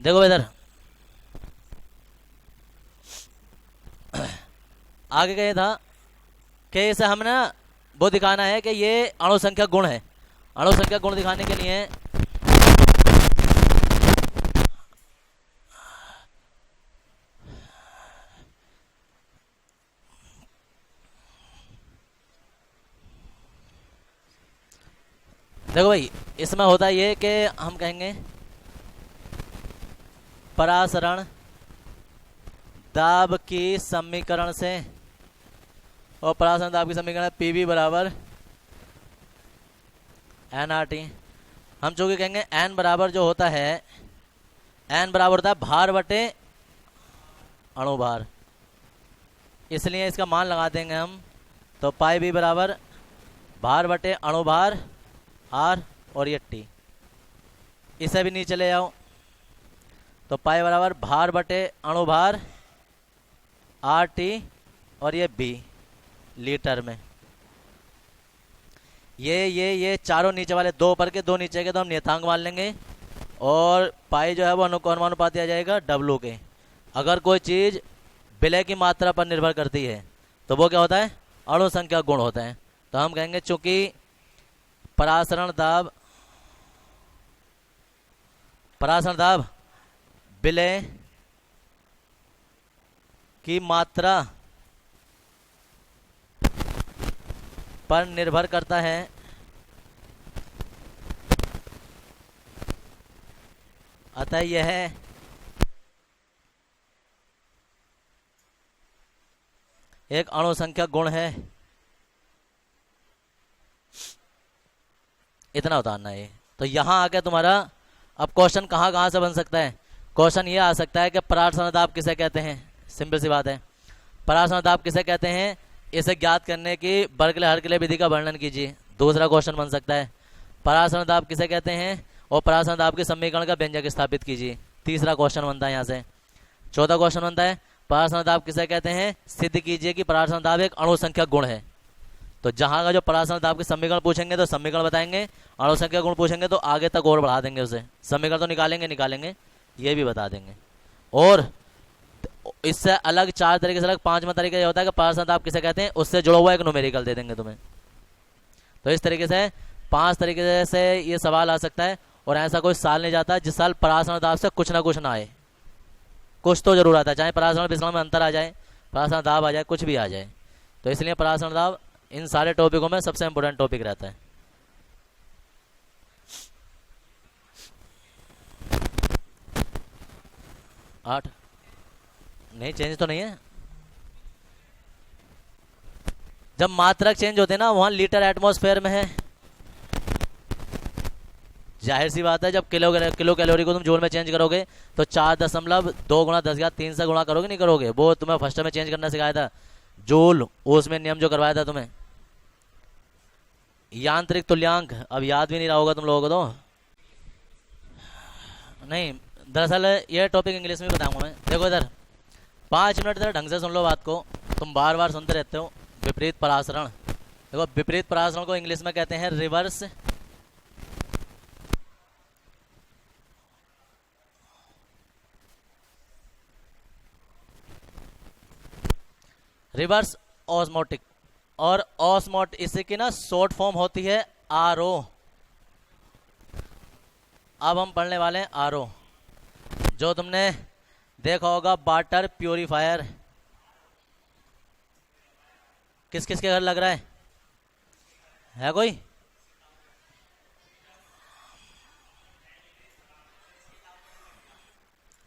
देखो इधर आगे का ये था कि इसे हमने ना वो दिखाना है कि ये अणुसंख्यक गुण है। अणुसंख्यक गुण दिखाने के लिए देखो भाई, इसमें होता ये कि हम कहेंगे परासरण दाब की समीकरण से, और परासरण दाब की समीकरण पीवी बराबर एन आर टी। हम चूंकि कहेंगे एन बराबर जो होता है, एन बराबर होता है भार बटे अणुभार, इसलिए इसका मान लगा देंगे हम। तो पाई बी बराबर भार बटे अणुभार आर, और ये टी, इसे भी नीचे ले जाओ। तो पाई बराबर भार बटे अणुभार आर टी, और ये बी लीटर में। ये चारों नीचे वाले, दो ऊपर के दो नीचे के, तो हम नियतांक मान लेंगे, और पाई जो है वो अनुपात दिया जाएगा डब्लू के। अगर कोई चीज विलय की मात्रा पर निर्भर करती है तो वो क्या होता है, अणुसंख्या गुण होता है। तो हम कहेंगे चूंकि परासरण दाब विलय की मात्रा पर निर्भर करता है, अतः यह एक अणुसंख्यक गुण है। इतना उतारना है। तो यहां आके तुम्हारा अब क्वेश्चन कहां से बन सकता है। क्वेश्चन ये आ सकता है कि परासरण दाब किसे कहते हैं। सिंपल सी बात है, परासरण दाब किसे कहते हैं, इसे ज्ञात करने की बर्कले-हर्कले विधि का वर्णन कीजिए। दूसरा क्वेश्चन बन सकता है, परासरण दाब किसे कहते हैं और परासरण दाब के समीकरण का व्यंजक स्थापित कीजिए। तीसरा क्वेश्चन बनता है यहाँ से। चौथा क्वेश्चन बनता है, परासरण दाब किसे कहते हैं, सिद्ध कीजिए कि परासरण दाब एक अणुसंख्यक गुण है। तो जहां का जो परासरण दाब के समीकरण पूछेंगे तो समीकरण बताएंगे, अणुसंख्यक गुण पूछेंगे तो आगे तक और बढ़ा देंगे उसे। समीकरण तो निकालेंगे ये भी बता देंगे। और इससे अलग चार तरीके से अलग पांचवा तरीका ये होता है कि परासरण दाब किसे कहते हैं, उससे जुड़ा हुआ एक न्यूमेरिकल दे देंगे तुम्हें। तो इस तरीके से 5 तरीके से ये सवाल आ सकता है। और ऐसा कोई साल नहीं जाता जिस साल परासरण दाब से कुछ ना कुछ ना आए। कुछ तो जरूर आता है, चाहे परासरण विसरण में अंतर आ जाए, परासरण दाब आ जाए, कुछ भी आ जाए। तो इसलिए परासरण दाब इन सारे टॉपिकों में सबसे इंपोर्टेंट टॉपिक रहता है। आठ नहीं, चेंज तो नहीं है। जब मात्रक चेंज होते हैं ना, वहां लीटर एटमॉस्फेयर में है। जाहिर सी बात है, जब किलो कैलोरी को तुम जूल में चेंज करोगे तो 4.2 गुणा 10⁻³ से गुणा करोगे, नहीं करोगे। वो तुम्हें फर्स्ट में चेंज करना सिखाया था जूल, उसमें नियम जो करवाया था तुम्हें। यांत्रिक तुल्यांक अब याद भी नहीं रहा होगा तुम लोगों को। तो नहीं, दरअसल ये टॉपिक इंग्लिश में बताऊंगा मैं। देखो इधर 5 मिनट इधर ढंग से सुन लो बात को, तुम बार बार सुनते रहते हो। विपरीत परासरण, देखो विपरीत परासरण को इंग्लिश में कहते हैं रिवर्स ऑस्मोटिक। और ऑस्मोट इसी की ना शॉर्ट फॉर्म होती है आरओ। अब हम पढ़ने वाले हैं आरओ, जो तुमने देखा होगा वाटर प्यूरिफायर। किस किस के घर लग रहा है कोई?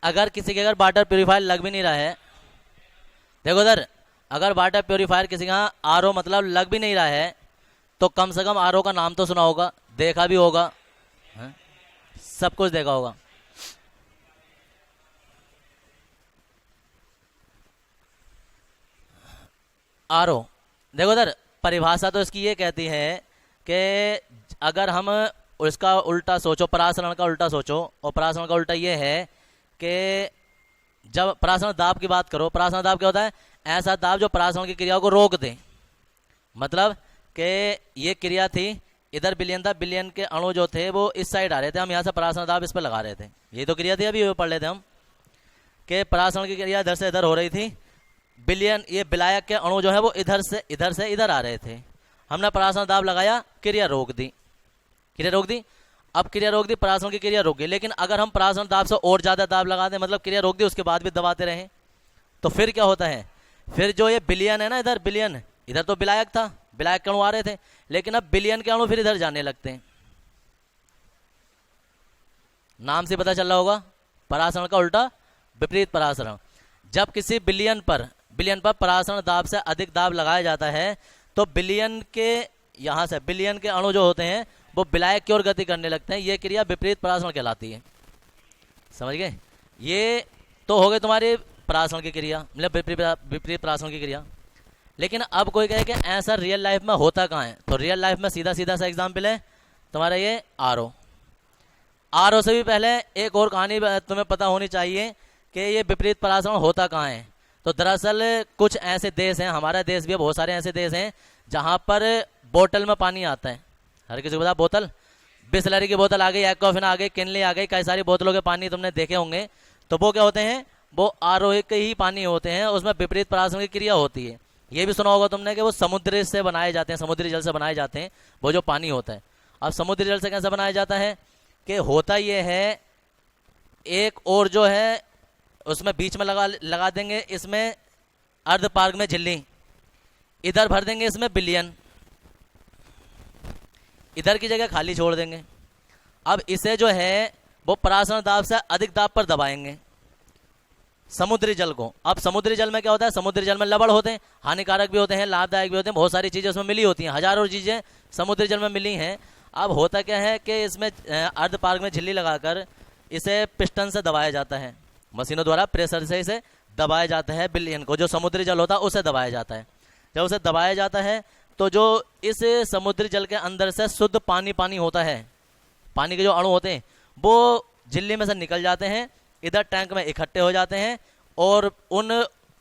अगर किसी के घर वाटर प्यूरिफायर लग भी नहीं रहा है, देखो इधर, अगर वाटर प्यूरिफायर किसी का आरओ मतलब लग भी नहीं रहा है, तो कम से कम आरओ का नाम तो सुना होगा, देखा भी होगा, सब कुछ देखा होगा। आरओ देखो इधर, परिभाषा तो इसकी ये कहती है कि अगर हम उसका उल्टा सोचो, परासरण का उल्टा सोचो, और परासरण का उल्टा ये है कि जब परासरण दाब की बात करो, परासरण दाब क्या होता है, ऐसा दाब जो परासरण की क्रिया को रोक दे। मतलब कि ये क्रिया थी, इधर बिलियन था, बिलियन के अणु जो थे वो इस साइड आ रहे थे, हम यहाँ से परासरण दाब इस पर लगा रहे थे। ये तो क्रिया थी, अभी पढ़ लेते हम कि परासरण की क्रिया इधर से इधर हो रही थी। बिलियन ये विलायक के अणु जो है वो इधर से इधर आ रहे थे। हमने परासरण दाब लगाया, क्रिया रोक दी, क्रिया रोक दी। अब क्रिया रोक दी, परासरण की क्रिया रोक गई। लेकिन अगर हम परासरण दाब से और ज़्यादा दाब लगा दें, मतलब क्रिया रोक दी उसके बाद भी दबाते रहें, तो फिर क्या होता है, फिर जो ये बिलियन है ना, इधर बिलियन, इधर तो विलायक था, विलायक के अणु आ रहे थे, लेकिन अब बिलियन के अणु फिर इधर जाने लगते हैं। नाम से पता चल रहा होगा, परासरण का उल्टा विपरीत परासरण। जब किसी बिलियन पर परासरण दाब से अधिक दाब लगाया जाता है तो बिलियन के यहाँ से बिलियन के अणु जो होते हैं वो विलायक की ओर गति करने लगते हैं। ये क्रिया विपरीत परासरण कहलाती है। समझ गए? ये तो हो गई तुम्हारी परासरण की क्रिया, मतलब विपरीत परासरण की क्रिया। लेकिन अब कोई कहे कि ऐसा रियल लाइफ में होता कहाँ है, तो रियल लाइफ में सीधा सीधा सा एग्जाम्पल है तुम्हारा ये आरओ से भी पहले एक और कहानी तुम्हें पता होनी चाहिए कि ये विपरीत परासरण होता कहाँ है। तो दरअसल कुछ ऐसे देश हैं, हमारा देश भी है, बहुत सारे ऐसे देश हैं जहाँ पर बोतल में पानी आता है। हर किसी को पता, बोतल, बिसलरी की बोतल आ गई, एक्वाफिना आ गई, किनली आ गई, कई सारी बोतलों के पानी तुमने देखे होंगे। तो वो क्या होते हैं, वो आरओ के ही पानी होते हैं, उसमें विपरीत परासरण की क्रिया होती है। ये भी सुना होगा तुमने कि वो समुद्र से बनाए जाते हैं, समुद्री जल से बनाए जाते हैं वो जो पानी होता है। अब समुद्री जल से कैसे बनाया जाता है कि होता ये है, एक और जो है उसमें बीच में लगा देंगे इसमें अर्ध पार्क में झिल्ली, इधर भर देंगे इसमें बिलियन, इधर की जगह खाली छोड़ देंगे। अब इसे जो है वो परासरण दाब से अधिक दाब पर दबाएंगे समुद्री जल को। अब समुद्री जल में क्या होता है, समुद्री जल में लवण होते हैं, हानिकारक भी होते हैं, लाभदायक भी होते हैं, बहुत सारी चीजें उसमें मिली होती हैं, हजारों चीजें समुद्री जल में मिली हैं। अब होता क्या है कि इसमें अर्ध पार्क में झिल्ली लगाकर इसे पिस्टन से दबाया जाता है, मशीनों द्वारा प्रेशर से इसे दबाया जाता है, बिलियन को जो समुद्री जल होता है उसे दबाया जाता है। जब उसे दबाया जाता है तो जो इस समुद्री जल के अंदर से शुद्ध पानी होता है, पानी के जो अणु होते हैं वो झिल्ली में से निकल जाते हैं, इधर टैंक में इकट्ठे हो जाते हैं और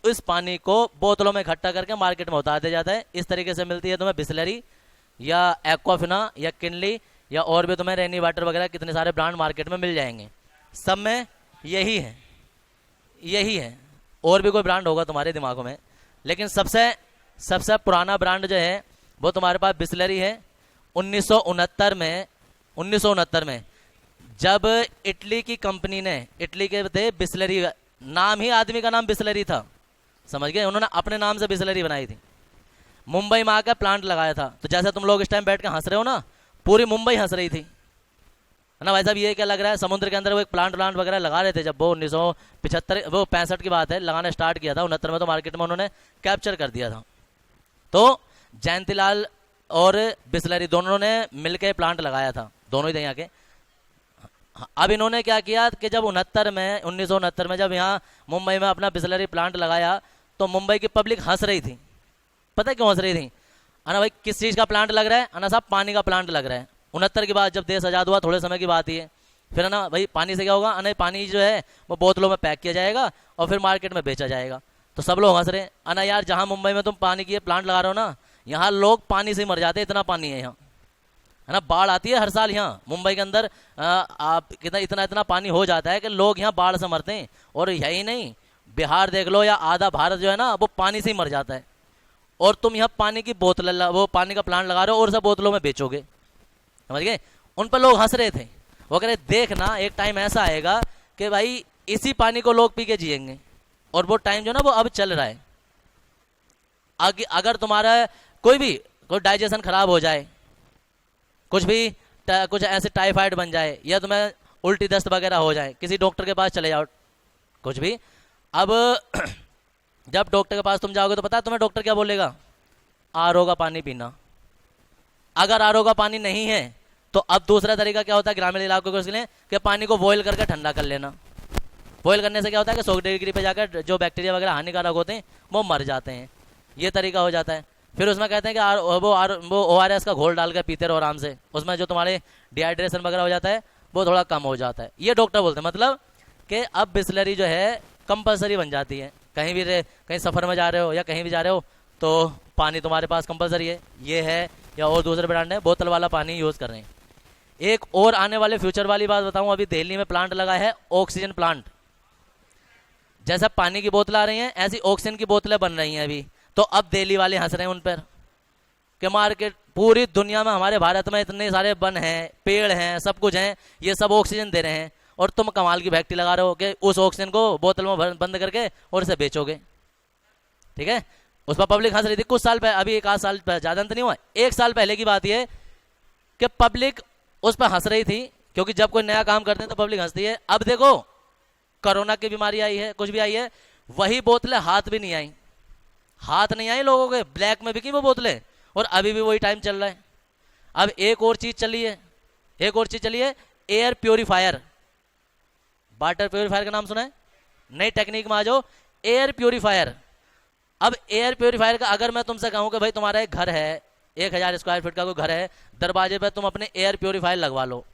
इस पानी को बोतलों में इकट्ठा करके मार्केट में उतार दिया जाता है। इस तरीके से मिलती है तुम्हें बिसलरी या एक्वाफिना या किनली या और भी तुम्हें रेनी वाटर वगैरह कितने सारे ब्रांड मार्केट में मिल जाएंगे। सब में यही है, और भी कोई ब्रांड होगा तुम्हारे दिमागों में, लेकिन सबसे पुराना ब्रांड जो है वो तुम्हारे पास बिसलरी है। 1969 में जब इटली की कंपनी ने, इटली के थे बिसलरी, नाम ही आदमी का नाम बिसलरी था, समझ गए, उन्होंने अपने नाम से बिसलरी बनाई थी। मुंबई में आकर प्लांट लगाया था। तो जैसे तुम लोग इस टाइम बैठ के हंस रहे हो ना, पूरी मुंबई हंस रही थी, है ना भाई साहब। ये क्या लग रहा है, समुद्र के अंदर वो एक प्लांट वगैरह लगा रहे थे जब वो 1965 की बात है, लगाना स्टार्ट किया था। 69 में तो मार्केट में उन्होंने कैप्चर कर दिया था। तो जयंतीलाल और बिसलरी दोनों ने मिलकर प्लांट लगाया था, दोनों ही थे यहाँ के। अब इन्होंने क्या किया कि जब 1969 में जब यहाँ मुंबई में अपना बिसलरी प्लांट लगाया तो मुंबई की पब्लिक हंस रही थी। पता है क्यों हंस रही थी? अना भाई किस चीज़ का प्लांट लग रहा है? अना साहब पानी का प्लांट लग रहा है। 69 के बाद जब देश आज़ाद हुआ, थोड़े समय की बात ही है, फिर है ना भाई पानी से क्या होगा, अना पानी जो है वो बोतलों में पैक किया जाएगा और फिर मार्केट में बेचा जाएगा। तो सब लोग हंस रहे हैं, अना यार जहाँ मुंबई में तुम पानी की प्लांट लगा रहे हो ना, यहाँ लोग पानी से ही मर जाते हैं, इतना पानी है यहाँ, है ना। बाढ़ आती है हर साल यहाँ मुंबई के अंदर, आप इतना पानी हो जाता है कि लोग यहाँ बाढ़ से मरते हैं। और यही नहीं, बिहार देख लो या आधा भारत जो है ना वो पानी से ही मर जाता है। और तुम यहाँ पानी की बोतल, वो पानी का प्लांट लगा रहे हो और सब बोतलों में बेचोगे, समझ गए। उन पर लोग हंस रहे थे, वो कह रहे देखना एक टाइम ऐसा आएगा कि भाई इसी पानी को लोग पी के जिएंगे। और वो टाइम जो ना वो अब चल रहा है। अगर तुम्हारा कोई डाइजेशन खराब हो जाए, कुछ ऐसे टाइफाइड बन जाए या तुम्हें उल्टी दस्त वगैरह हो जाए, किसी डॉक्टर के पास चले जाओ, कुछ भी। अब जब डॉक्टर के पास तुम जाओगे तो पता है तुम्हें डॉक्टर क्या बोलेगा? आरओ का पानी पीना। अगर आरओ का पानी नहीं है तो अब दूसरा तरीका क्या होता है ग्रामीण इलाकों के लिए, कि पानी को बॉयल करके ठंडा कर लेना। बॉयल करने से क्या होता है कि 100 डिग्री पे जाकर जो बैक्टीरिया वगैरह हानिकारक होते हैं वो मर जाते हैं। ये तरीका हो जाता है। फिर उसमें कहते हैं कि वो ORS का घोल डाल कर पीते रहो आराम से, उसमें जो तुम्हारे डिहाइड्रेशन वगैरह हो जाता है वो थोड़ा कम हो जाता है। ये डॉक्टर बोलते हैं, मतलब कि अब बिसलरी जो है कंपलसरी बन जाती है। कहीं सफ़र में जा रहे हो या कहीं भी जा रहे हो तो पानी तुम्हारे पास कंपलसरी है। ये है या और दूसरे ब्रांड है, बोतल वाला पानी यूज़ कर रहे हैं। एक और आने वाले फ्यूचर वाली बात बताऊं, अभी दिल्ली में प्लांट लगा है ऑक्सीजन प्लांट। जैसा पानी की बोतल आ रही हैं ऐसी ऑक्सीजन की बोतलें बन रही हैं अभी। तो अब दिल्ली वाले हंस रहे हैं उन पर कि मार्केट पूरी दुनिया में, हमारे भारत में इतने सारे वन हैं, पेड़ हैं, सब कुछ हैं, ये सब ऑक्सीजन दे रहे हैं, और तुम कमाल की फैक्ट्री लगा रहे हो कि उस ऑक्सीजन को बोतल में बंद करके और इसे बेचोगे। ठीक है, उस पर पब्लिक हंस रही थी कुछ साल पहले, अभी एक आध साल पहले, ज़्यादा अंत नहीं हुआ, एक साल पहले की बात ये कि पब्लिक उस पर हंस रही थी, क्योंकि जब कोई नया काम करते हैं तो पब्लिक हंसती है। अब देखो कोरोना की बीमारी आई है, कुछ भी आई है, वही बोतलें हाथ भी नहीं आई, हाथ नहीं आई लोगों के, ब्लैक में बिकी वो बोतलें, और अभी भी वही टाइम चल रहा है। अब एक और चीज चली है, एक और चीज चली है, एयर प्योरीफायर। वाटर प्योरीफायर का नाम सुना है? नई टेक्निक में आ जाओ, एयर प्योरीफायर। अब एयर प्योरीफायर का अगर मैं तुमसे कहूं कि भाई तुम्हारा एक घर है, 1000 स्क्वायर फीट का कोई घर है, दरवाजे पे तुम अपने एयर प्योरीफायर लगवा लो,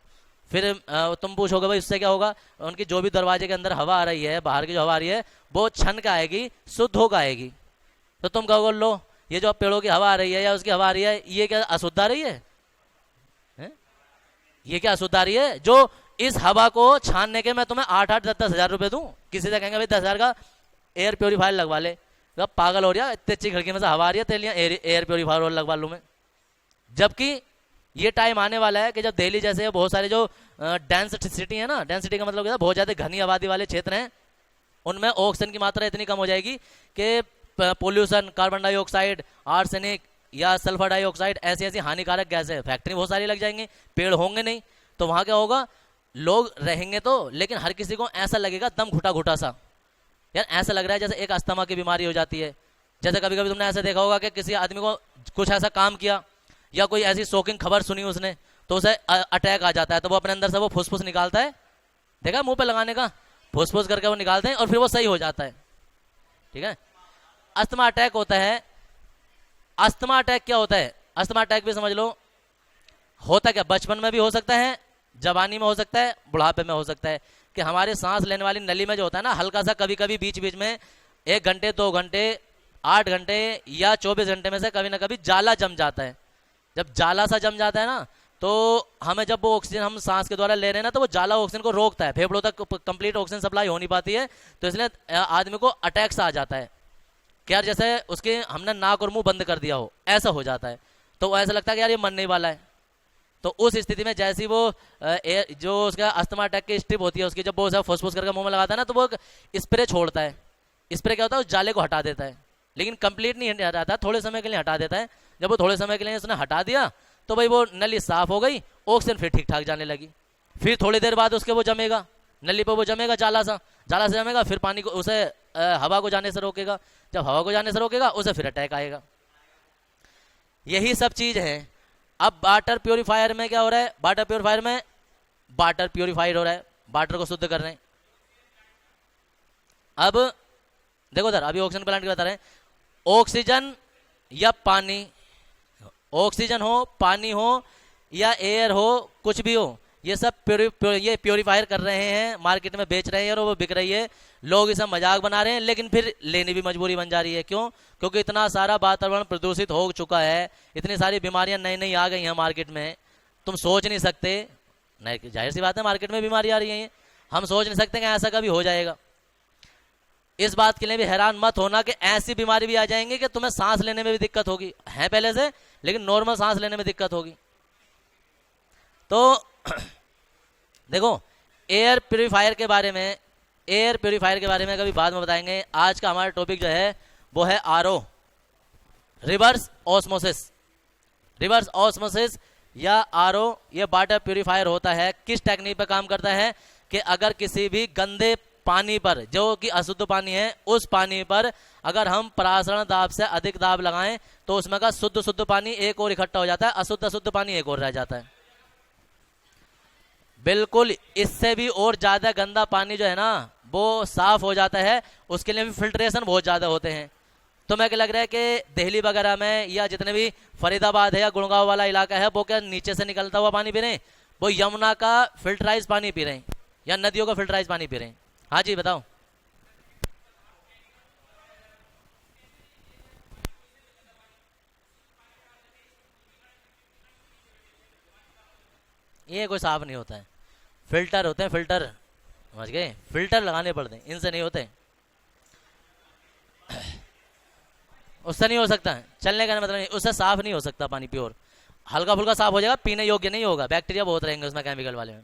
फिर तुम पूछोगे भाई इससे क्या होगा? उनकी जो भी दरवाजे के अंदर हवा आ रही है, बाहर की जो हवा आ रही है, वो छन का आएगी, शुद्ध होकर आएगी। तो तुम कहोगे लो ये जो पेड़ों की हवा आ रही है या उसकी हवा आ रही है, ये क्या अशुद्ध आ रही है? ये क्या अशुद्ध आ रही है? जो इस हवा को छानने के मैं तुम्हें 8-8, 10-10 हजार रुपए दूं, किसी से कहेंगे भाई 10,000 का एयर प्योरीफायर लगवा ले, तो पागल हो रहा है, इतनी अच्छी खिड़की में से हवा आ रही है, तेरे लिए एयर प्योरीफायर और लगवा लूं मैं। जबकि ये टाइम आने वाला है कि जब दिल्ली जैसे बहुत सारे जो डेंस सिटी है ना, डेंस सिटी का मतलब क्या है, बहुत ज्यादा घनी आबादी वाले क्षेत्र हैं, उनमें ऑक्सीजन की मात्रा इतनी कम हो जाएगी कि पोल्यूशन, कार्बन डाइऑक्साइड, आर्सेनिक या सल्फर डाइऑक्साइड, ऐसी ऐसी हानिकारक गैसें, फैक्ट्री बहुत सारी लग जाएंगी, पेड़ होंगे नहीं, तो वहां क्या होगा? लोग रहेंगे तो, लेकिन हर किसी को ऐसा लगेगा दम घुटा घुटा सा, यार ऐसा लग रहा है जैसे एक अस्थमा की बीमारी हो जाती है। जैसे कभी कभी तुमने ऐसा देखा होगा कि किसी आदमी को कुछ ऐसा काम किया या कोई ऐसी शॉकिंग खबर सुनी उसने, तो उसे अटैक आ जाता है, तो वो अपने अंदर से वो फुसफुस निकालता है, देखा मुंह पे लगाने का, फुसफुस करके वो निकालते हैं और फिर वो सही हो जाता है। ठीक है, अस्थमा अटैक होता है। अस्थमा अटैक क्या होता है? अस्थमा अटैक भी समझ लो, होता क्या, बचपन में भी हो सकता है, जवानी में हो सकता है, बुढ़ापे में हो सकता है, कि हमारे सांस लेने वाली नली में जो होता है ना, हल्का सा कभी कभी बीच बीच में 1 घंटे 2 घंटे 8 घंटे या 24 घंटे में से कभी ना कभी जाला जम जाता है। जब जाला सा जम जाता है ना, तो हमें जब वो ऑक्सीजन हम सांस के द्वारा ले रहे हैं ना, तो वो जाला ऑक्सीजन को रोकता है, फेफड़ों तक कंप्लीट ऑक्सीजन सप्लाई हो नहीं पाती है, तो इसलिए आदमी को अटैक सा आ जाता है, क्या जैसे उसके हमने नाक और मुंह बंद कर दिया हो, ऐसा हो जाता है। तो ऐसा लगता है कि यार ये मरने वाला है। तो उस स्थिति में जैसी वो जो उसका अस्थमा अटैक की स्ट्रिप होती है उसकी, जब वो उसे फुसफुस करके मुंह में लगाता है ना, तो वो स्प्रे छोड़ता है। स्प्रे क्या होता है? उस जाले को हटा देता है, लेकिन कंप्लीट नहीं हटाता, थोड़े समय के लिए हटा देता है। जब वो थोड़े समय के लिए उसने हटा दिया, तो भाई वो नली साफ हो गई, ऑक्सीजन फिर ठीक ठाक जाने लगी। फिर थोड़ी देर बाद उसके वो जमेगा, नली पर वो जमेगा, जाला से जमेगा, फिर पानी को, उसे हवा को जाने से रोकेगा, जब हवा को जाने से रोकेगा उसे फिर अटैक आएगा। यही सब चीज है। अब वाटर प्योरीफायर में क्या हो रहा है? वाटर प्योरीफायर में वाटर प्योरीफाइड हो रहा है, वाटर को शुद्ध कर रहे हैं। अब देखो इधर, अभी ऑक्सीजन प्लांट की बता रहे हैं, ऑक्सीजन या पानी, ऑक्सीजन हो, पानी हो या एयर हो, कुछ भी हो, ये सब ये प्योरीफायर कर रहे हैं, मार्केट में बेच रहे हैं और वो बिक रही है, लोग इसे मजाक बना रहे हैं, लेकिन फिर लेनी भी मजबूरी बन जा रही है। क्यों? क्योंकि इतना सारा वातावरण प्रदूषित हो चुका है, इतनी सारी बीमारियां नई नई आ गई हैं मार्केट में, तुम सोच नहीं सकते। नहीं, जाहिर सी बात है मार्केट में बीमारी आ रही है, हम सोच नहीं सकते कि ऐसा कभी हो जाएगा। इस बात के लिए भी हैरान मत होना कि ऐसी बीमारी भी आ जाएंगी कि तुम्हें सांस लेने में भी दिक्कत होगी, है पहले से, लेकिन नॉर्मल सांस लेने में दिक्कत होगी। तो देखो, एयर प्योरीफायर के बारे में, एयर प्योरीफायर के बारे में कभी बाद में बताएंगे। आज का हमारा टॉपिक जो है वो है RO, reverse osmosis. Reverse osmosis या आरओ, ये वाटर प्योरीफायर होता है। किस टेक्निक पे काम करता है कि अगर किसी भी गंदे पानी पर, जो कि अशुद्ध पानी है, उस पानी पर अगर हम परासरण दाब से अधिक दाब लगाएं, तो उसमें का शुद्ध पानी एक और इकट्ठा हो जाता है, अशुद्ध पानी एक और रह जाता है। बिल्कुल, इससे भी और ज्यादा गंदा पानी जो है ना, वो साफ हो जाता है। उसके लिए भी फिल्ट्रेशन बहुत ज्यादा होते हैं। तो मैं क्या लग रहा है कि दिल्ली वगैरह में या जितने भी फरीदाबाद है या गुड़गांव वाला इलाका है, वो क्या नीचे से निकलता हुआ पानी पी रहे हैं? वो यमुना का फिल्टराइज पानी पी रहे हैं या नदियों का फिल्टराइज पानी पी रहे हैं? हाँ जी बताओ। ये कोई साफ नहीं होता है। फिल्टर होते हैं, फिल्टर, समझ गए, फिल्टर लगाने पड़ते हैं, इनसे नहीं होते। उससे नहीं हो सकता है, चलने का मतलब नहीं, उससे साफ नहीं हो सकता पानी प्योर। हल्का फुल्का साफ हो जाएगा, पीने योग्य नहीं होगा, बैक्टीरिया बहुत रहेंगे उसमें, केमिकल वाले में।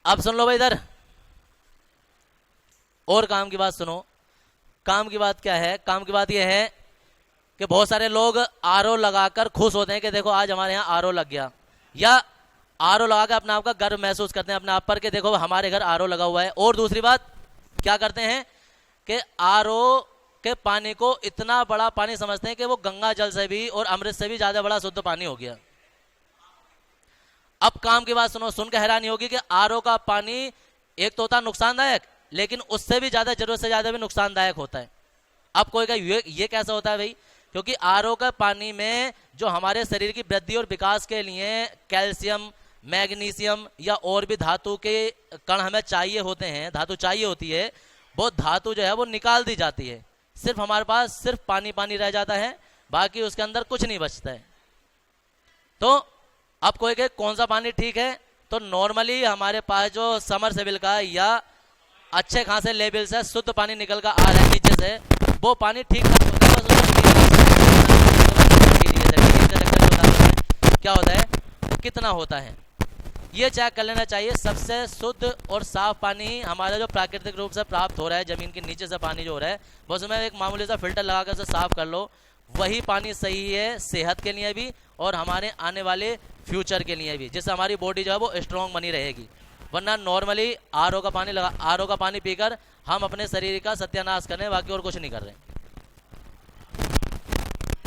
अब सुन लो भाई इधर, और काम की बात सुनो। काम की बात क्या है? काम की बात यह है कि बहुत सारे लोग आरओ लगाकर खुश होते हैं कि देखो आज हमारे यहाँ आरओ लग गया, या आरओ लगा के अपने आप का गर्व महसूस करते हैं अपने आप पर कि देखो हमारे घर आरओ लगा हुआ है। और दूसरी बात क्या करते हैं कि आरओ के पानी को इतना बड़ा पानी समझते हैं कि वो गंगा जल से भी और अमृत से भी ज्यादा बड़ा शुद्ध पानी हो गया। अब काम की बात सुनो, सुन के हैरानी होगी कि आरओ का पानी एक तो होता है नुकसानदायक, लेकिन उससे भी ज्यादा, जरूरत से ज्यादा भी नुकसानदायक होता है। अब कोई का ये कैसा होता है भाई? क्योंकि आरओ का पानी में जो हमारे शरीर की वृद्धि और विकास के लिए कैल्शियम, मैग्नीशियम या और भी धातु के कण हमें चाहिए होते हैं, धातु चाहिए होती है, वो धातु जो है वो निकाल दी जाती है। सिर्फ हमारे पास सिर्फ पानी पानी रह जाता है, बाकी उसके अंदर कुछ नहीं बचता है। तो अब कोई कहे कौन सा पानी ठीक है, तो नॉर्मली हमारे पास जो समरसेबिल का या अच्छे खासे लेवल से शुद्ध पानी निकल कर आ रहा है नीचे से, वो पानी ठीक ठाक होता है। क्या होता है, कितना होता है, ये चेक कर लेना चाहिए। सबसे शुद्ध और साफ पानी हमारा जो प्राकृतिक रूप से प्राप्त हो रहा है, जमीन के नीचे से पानी जो हो रहा है, बस उसमें एक मामूली सा फिल्टर लगाकर उसे साफ कर लो, वही पानी सही है सेहत के लिए भी और हमारे आने वाले फ्यूचर के लिए भी, जिससे हमारी बॉडी जो है वो स्ट्रांग बनी रहेगी। वरना नॉर्मली आरओ का पानी पीकर हम अपने शरीर का सत्यानाश कर रहे हैं, बाकी और कुछ नहीं कर रहे।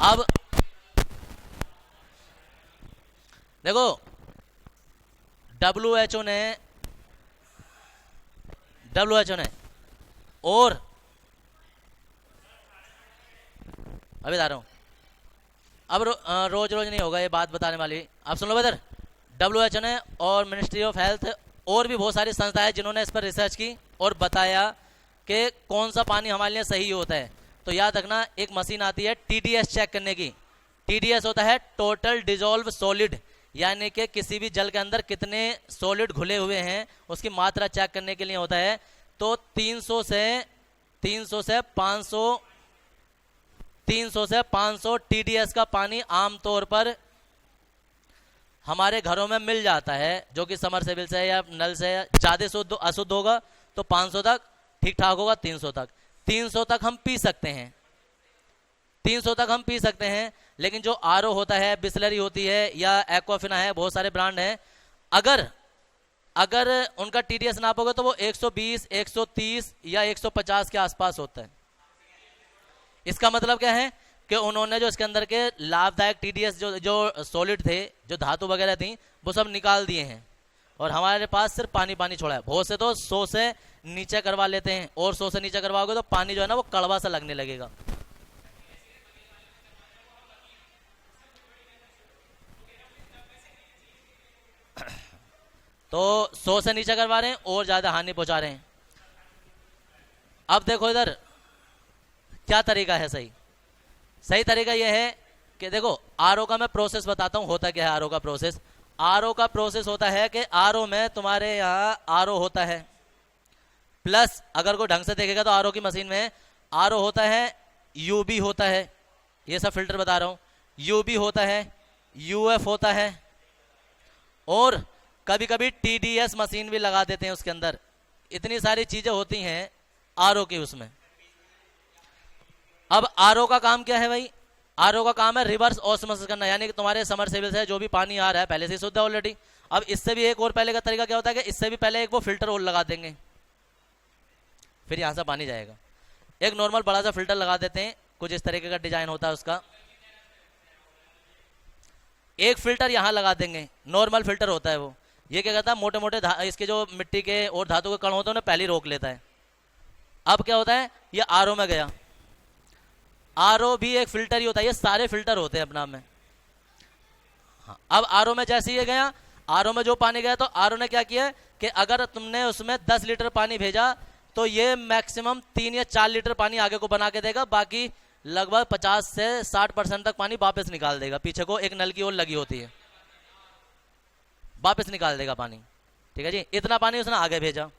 अब देखो WHO ने और अभी बता रहा हूं, अब रोज रोज नहीं होगा ये बात बताने वाली। अब सुन लो इधर, WHO ने और मिनिस्ट्री ऑफ हेल्थ और भी बहुत सारी संस्थाएं जिन्होंने इस पर रिसर्च की और बताया कि कौन सा पानी हमारे लिए सही होता है। तो याद रखना, एक मशीन आती है TDS चेक करने की। TDS होता है टोटल डिजोल्व सॉलिड, यानी कि किसी भी जल के अंदर कितने सॉलिड घुले हुए हैं उसकी मात्रा चेक करने के लिए होता है। तो 300 से 500 TDS का पानी आमतौर पर हमारे घरों में मिल जाता है, जो कि समरसेबिल से या नल से ज्यादा शुद्ध अशुद्ध होगा तो 500 तक ठीक ठाक होगा, 300 तक हम पी सकते हैं, 300 तक हम पी सकते हैं। लेकिन जो आरओ होता है, बिस्लरी होती है या एक्वाफिना है, बहुत सारे ब्रांड हैं, अगर उनका TDS नापोगे तो वो 120, 130 या 150 के आसपास होता है। इसका मतलब क्या है कि उन्होंने जो इसके अंदर के लाभदायक TDS जो सॉलिड थे, जो धातु वगैरह थी, वो सब निकाल दिए हैं और हमारे पास सिर्फ पानी पानी छोड़ा है। बहुत से तो 100 से नीचे करवा लेते हैं, और 100 से नीचे करवाओगे तो पानी जो है ना वो कड़वा सा लगने लगेगा। तो 100 से नीचे करवा रहे हैं और ज्यादा हानि पहुंचा रहे हैं। अब देखो इधर क्या तरीका है सही तरीका यह है कि देखो आरओ का मैं प्रोसेस बताता हूं, होता क्या है आरओ का प्रोसेस। आरओ का प्रोसेस होता है कि आरओ में तुम्हारे यहाँ आरओ होता है, प्लस अगर कोई ढंग से देखेगा तो आरओ की मशीन में आरओ होता है, यूबी होता है, ये सब फिल्टर बता रहा हूं, यूबी होता है, यूएफ होता है, और कभी कभी TDS मशीन भी लगा देते हैं उसके अंदर। इतनी सारी चीजें होती हैं आरओ की उसमें। अब आरओ का काम क्या है भाई? आरओ का काम है रिवर्स ऑस्मोसिस करना, यानी कि तुम्हारे समरसेबल से जो भी पानी आ रहा है पहले से शुद्ध है ऑलरेडी। अब इससे भी एक और पहले का तरीका क्या होता है कि इससे भी पहले एक वो फिल्टर और लगा देंगे, फिर यहां से पानी जाएगा। एक नॉर्मल बड़ा सा फिल्टर लगा देते हैं, कुछ इस तरीके का डिजाइन होता है उसका। एक फिल्टर यहां लगा देंगे, नॉर्मल फिल्टर होता है वो। ये क्या करता है, मोटे मोटे इसके जो मिट्टी के और धातु के कण होते हैं उन्हें पहले रोक लेता है। अब क्या होता है, ये आरओ में गया, आरओ भी एक फिल्टर ही होता है, ये सारे फिल्टर होते हैं अपना में। हाँ, अब आरओ में जैसे ये गया, आरओ में जो पानी गया, तो आरओ ने क्या किया कि अगर तुमने उसमें 10 लीटर पानी भेजा तो ये मैक्सिमम 3 या 4 लीटर पानी आगे को बना के देगा, बाकी लगभग 50 से 60% तक पानी वापस निकाल देगा, पीछे को एक नल की ओर लगी होती है। वापस निकाल देगा पानी। ठीक है जी, इतना पानी उसने आगे भेजा।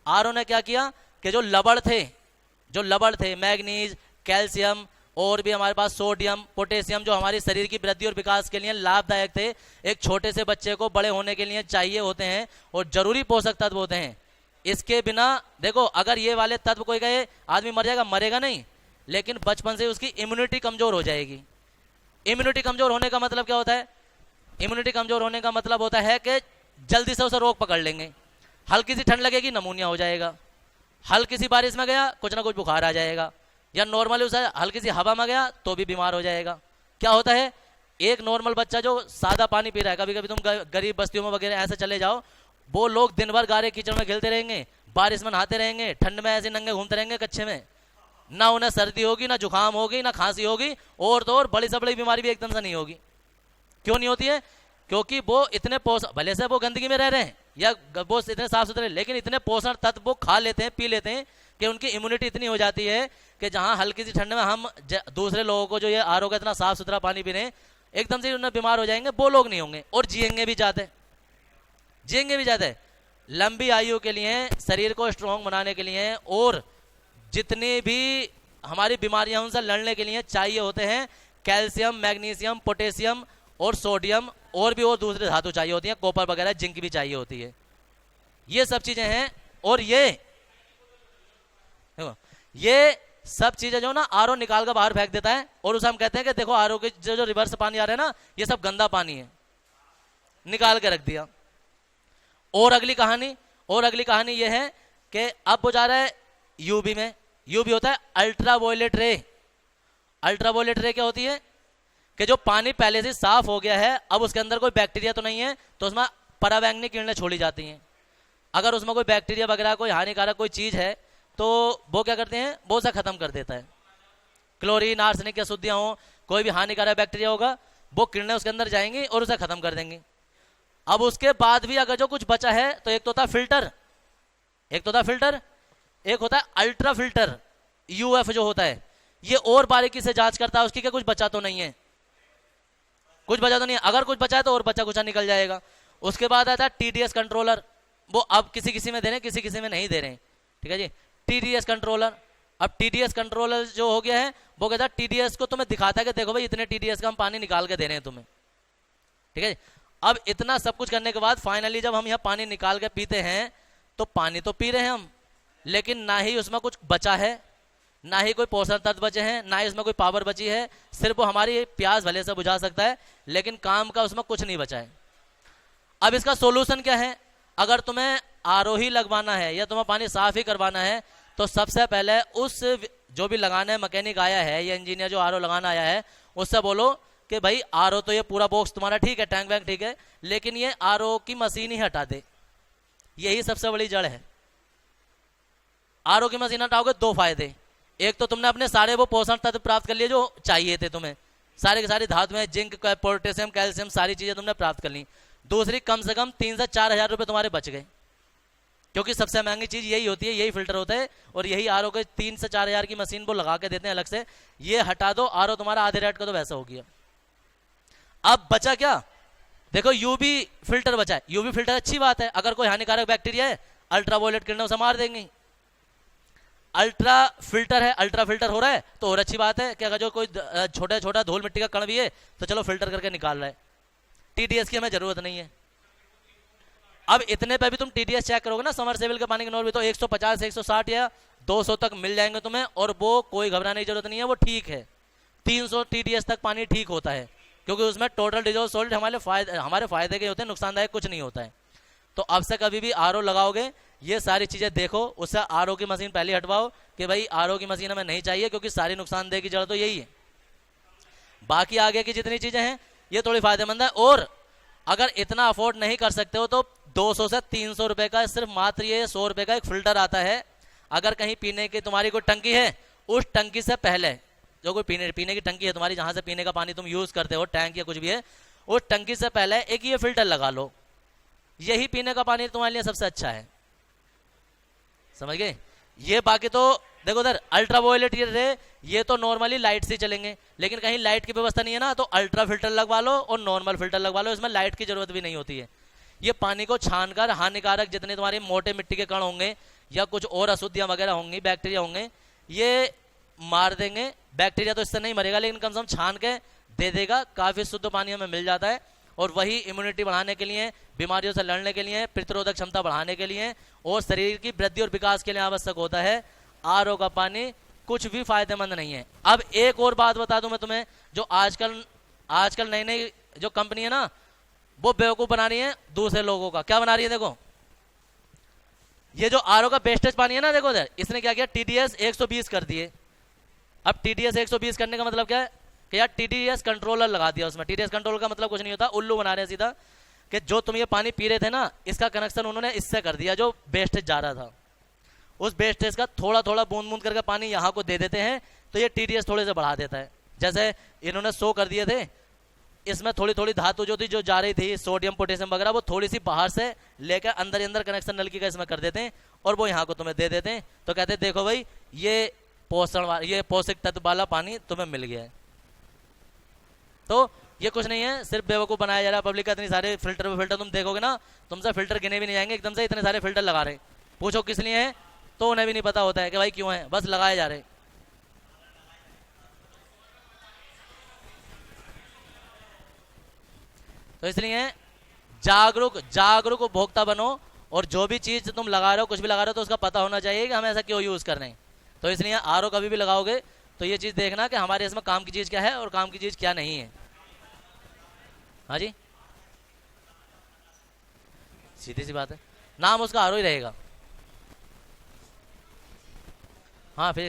आरओ ने क्या किया कि जो लवण थे मैग्नीज, कैल्शियम और भी हमारे पास सोडियम, पोटेशियम, जो हमारे शरीर की वृद्धि और विकास के लिए लाभदायक थे, एक छोटे से बच्चे को बड़े होने के लिए चाहिए होते हैं और जरूरी पोषक तत्व होते हैं। इसके बिना देखो, अगर ये वाले तत्व कोई गए आदमी मर जाएगा, मरेगा नहीं, लेकिन बचपन से उसकी इम्यूनिटी कमजोर हो जाएगी। इम्यूनिटी कमजोर होने का मतलब क्या होता है? इम्यूनिटी कमजोर होने का मतलब होता है कि जल्दी से उसे रोग पकड़ लेंगे। हल्की सी ठंड लगेगी नमूनिया हो जाएगा, हल्की सी बारिश में गया कुछ ना कुछ बुखार आ जाएगा, या नॉर्मली उसे हल्की सी हवा में गया तो भी बीमार हो जाएगा। क्या होता है, एक नॉर्मल बच्चा जो सादा पानी पी रहा है, कभी कभी तुम गरीब बस्तियों में वगैरह ऐसे चले जाओ, वो लोग दिन भर गारे कीचड़ में खेलते रहेंगे, बारिश में नहाते रहेंगे, ठंड में ऐसे नंगे घूमते रहेंगे कच्चे में, ना उन्हें सर्दी होगी, ना जुकाम होगी, ना खांसी होगी, और तो और बड़ी से बड़ी बीमारी भी एकदम से नहीं होगी। क्यों नहीं होती है? क्योंकि वो इतने भले से वो गंदगी में रह रहे हैं या वो इतने साफ सुथरे, लेकिन इतने पोषण तत्व वो खा लेते हैं, पी लेते हैं कि उनकी इम्यूनिटी इतनी हो जाती है कि जहां हल्की सी ठंड में हम दूसरे लोगों को जो ये आरओ का इतना साफ सुथरा पानी पी रहे हैं, एकदम से उन्हें बीमार हो जाएंगे, वो लोग नहीं होंगे और जिएंगे भी ज्यादा। लंबी आयु के लिए, शरीर को स्ट्रॉन्ग बनाने के लिए और जितनी भी हमारी बीमारियां उनसे लड़ने के लिए चाहिए होते हैं कैल्शियम, मैग्नीशियम, पोटेशियम और सोडियम, और भी और दूसरे धातु चाहिए होती हैं, कॉपर वगैरह, जिंक भी चाहिए होती है। ये सब चीजें हैं। और ये सब चीजें जो ना आरओ निकाल कर बाहर फेंक देता है, और उसे हम कहते हैं कि देखो आरओ के जो रिवर्स पानी आ रहा है ना, ये सब गंदा पानी है, निकाल के रख दिया। और अगली कहानी ये है कि अब वो जा रहा है यूवी में। यूवी होता है अल्ट्रावायलेट रे। अल्ट्रावायलेट रे क्या होती है कि जो पानी पहले से साफ हो गया है, अब उसके अंदर कोई बैक्टीरिया तो नहीं है, तो उसमें पराबैंगनी किरणें छोड़ी जाती हैं। अगर उसमें कोई बैक्टीरिया वगैरह, कोई हानिकारक कोई चीज है, तो वो क्या करते हैं, वो उसे खत्म कर देता है। क्लोरीन, आर्सेनिक की अशुद्धियां हो, कोई भी हानिकारक बैक्टीरिया होगा, वो किरणें उसके अंदर जाएंगी और उसे खत्म कर देंगी। अब उसके बाद भी अगर जो कुछ बचा है, तो एक तो होता है फिल्टर, एक होता है अल्ट्रा फिल्टर, यूएफ जो होता है, ये और बारीकी से जांच करता है उसकी कि कुछ बचा तो नहीं है, अगर कुछ बचा है तो और बचा कुछ निकल जाएगा। उसके बाद आता है टीडीएस कंट्रोलर, वो अब किसी में दे रहे हैं, किसी में नहीं दे रहे हैं। ठीक है जी, टीडीएस कंट्रोलर। अब टीडीएस कंट्रोलर जो हो गया है, वो कहता है टीडीएस को तुम्हें दिखाता है कि देखो भाई इतने टीडीएस का हम पानी निकाल के दे रहे हैं तुम्हें। ठीक है, अब इतना सब कुछ करने के बाद फाइनली जब हम यहाँ पानी निकाल के पीते हैं, तो पानी तो पी रहे हैं हम, लेकिन ना ही उसमें कुछ बचा है, ना ही कोई पोषण तत्व बचे हैं, ना ही उसमें कोई पावर बची है। सिर्फ वो हमारी प्यास भले से बुझा सकता है, लेकिन काम का उसमें कुछ नहीं बचा है। अब इसका सोल्यूशन क्या है? अगर तुम्हें आरओ ही लगवाना है या तुम्हें पानी साफ ही करवाना है, तो सबसे पहले उस जो भी लगाने मैकेनिक आया है या इंजीनियर जो आरओ लगाना आया है, उससे बोलो कि भाई आरओ तो ये पूरा बॉक्स तुम्हारा ठीक है, टैंक वैंक ठीक है, लेकिन ये आरओ की मशीन ही हटा दे। यही सबसे बड़ी जड़ है। आरओ की मशीन हटाओगे दो फायदे, एक तो तुमने अपने सारे वो पोषण तत्व प्राप्त कर लिए जो चाहिए थे तुम्हें, सारे के सारे धातु में, जिंक, पोटेशियम, कैल्शियम, सारी चीजें तुमने प्राप्त कर ली। दूसरी, कम से कम 3 से 4 हजार रुपए तुम्हारे बच गए, क्योंकि सबसे महंगी चीज यही होती है, यही फिल्टर होता है, और यही आरओ के 3 से 4 हजार की मशीन वो लगा के देते हैं अलग से। ये हटा दो, आरओ तुम्हारा आधे रेट का तो वैसा हो गया। अब बचा क्या? देखो यूवी फिल्टर बचा है। यूवी फिल्टर अच्छी बात है, अगर कोई हानिकारक बैक्टीरिया है, अल्ट्रावायलेट किरणें उसे मार देंगी। अल्ट्रा फिल्टर है, अल्ट्रा फिल्टर हो रहा है तो और अच्छी बात है कि अगर जो कोई छोटा धूल मिट्टी का कण भी है, तो चलो फिल्टर करके निकाल रहा है। टीडीएस की हमें जरूरत नहीं है। अब इतने पे भी तुम टीडीएस चेक करोगे ना, समरसेबल के पानी के नॉर भी, तो 150 से 160 या 200 तक मिल जाएंगे तुम्हें, और वो कोई घबराने की जरूरत नहीं है, वो ठीक है। 300 टीडीएस तक पानी ठीक होता है, क्योंकि उसमें टोटल डिजोल्व सॉल्ट हमारे फायदे के होते हैं, नुकसानदायक कुछ नहीं होता है। तो अब से कभी भी आरओ लगाओगे, ये सारी चीजें देखो, उससे आरओ की मशीन पहले हटवाओ कि भाई आरओ की मशीन हमें नहीं चाहिए, क्योंकि सारी नुकसानदेह की जड़ तो यही है। बाकी आगे की जितनी चीजें हैं ये थोड़ी फायदेमंद है। और अगर इतना अफोर्ड नहीं कर सकते हो, तो 200 से 300 रुपए का सिर्फ मात्र ये 100 रुपए का एक फिल्टर आता है। अगर कहीं पीने की तुम्हारी कोई टंकी है, उस टंकी से पहले जो कोई पीने की टंकी है तुम्हारी, जहां से पीने का पानी तुम यूज करते हो, टैंक या कुछ भी है, उस टंकी से पहले एक ये फिल्टर लगा लो। यही पीने का पानी तुम्हारे लिए सबसे अच्छा है, समझ गए? ये बाकी तो देखो उधर अल्ट्रावायलेट रे, ये तो नॉर्मली लाइट से चलेंगे, लेकिन कहीं लाइट की व्यवस्था नहीं है ना, तो अल्ट्रा फिल्टर लगवा लो और नॉर्मल फिल्टर लगवा लो, इसमें लाइट की जरूरत भी नहीं होती है। ये पानी को छानकर हानिकारक जितने तुम्हारे मोटे मिट्टी के कण होंगे या कुछ और अशुद्धियां वगैरह होंगी, बैक्टीरिया होंगे, ये मार देंगे। बैक्टीरिया तो इससे नहीं मरेगा, लेकिन कम से कम छान के दे देगा, काफी शुद्ध पानी हमें मिल जाता है। और वही इम्यूनिटी बढ़ाने के लिए, बीमारियों से लड़ने के लिए, प्रतिरोधक क्षमता बढ़ाने के लिए और शरीर की वृद्धि और विकास के लिए आवश्यक होता है। आरओ का पानी कुछ भी फायदेमंद नहीं है। अब एक और बात बता दूं मैं तुम्हें, जो आजकल नई नई जो कंपनी है ना, वो बेवकूफ बना रही है दूसरे लोगों का। क्या बना रही है? देखो, ये जो आरओ का वेस्टेज पानी है ना, देखो इधर, इसने क्या किया, टीडीएस 120 कर दिए। अब टीडीएस 120 करने का मतलब क्या है कि यार टीडीएस कंट्रोलर लगा दिया उसमें। टीडीएस कंट्रोलर का मतलब कुछ नहीं होता, उल्लू बना रहे हैं सीधा, कि जो तुम ये पानी पी रहे थे ना, इसका कनेक्शन उन्होंने इससे कर दिया जो वेस्टेज जा रहा था। उस वेस्टेज का थोड़ा थोड़ा बूंद बूंद करके पानी यहाँ को दे देते हैं, तो ये टीडीएस थोड़े से बढ़ा देता है। जैसे इन्होंने 100 कर दिए थे, इसमें थोड़ी थोड़ी धातु जो थी, जो जा रही थी, सोडियम पोटेशियम वगैरह, वो थोड़ी सी बाहर से लेकर अंदर ही अंदर कनेक्शन नलकी का इसमें कर देते हैं और वो यहाँ को तुम्हें दे देते हैं। तो कहते हैं देखो भाई, ये पौष्टिक तत्व वाला पानी तुम्हें मिल गया है। तो ये कुछ नहीं है, सिर्फ बेवकूफ बनाया जा रहा है पब्लिक का। इतने सारे फिल्टर तुम देखोगे ना, तुमसे फिल्टर गिने भी नहीं जाएंगे, एकदम से इतने सारे फिल्टर लगा रहे हैं। पूछो किस लिए है, तो उन्हें भी नहीं पता होता है कि भाई क्यों है, बस लगाए जा रहे। तो इसलिए जागरूक उपभोक्ता बनो, और जो भी चीज तुम लगा रहे हो, कुछ भी लगा रहे हो, तो उसका पता होना चाहिए कि हमें ऐसा क्यों यूज कर रहे हैं। तो इसलिए आरओ कभी भी लगाओगे तो ये चीज देखना कि हमारे इसमें काम की चीज क्या है और काम की चीज क्या नहीं है। हाँ जी, सीधी सी बात है, नाम उसका आरओ ही रहेगा। हाँ फिर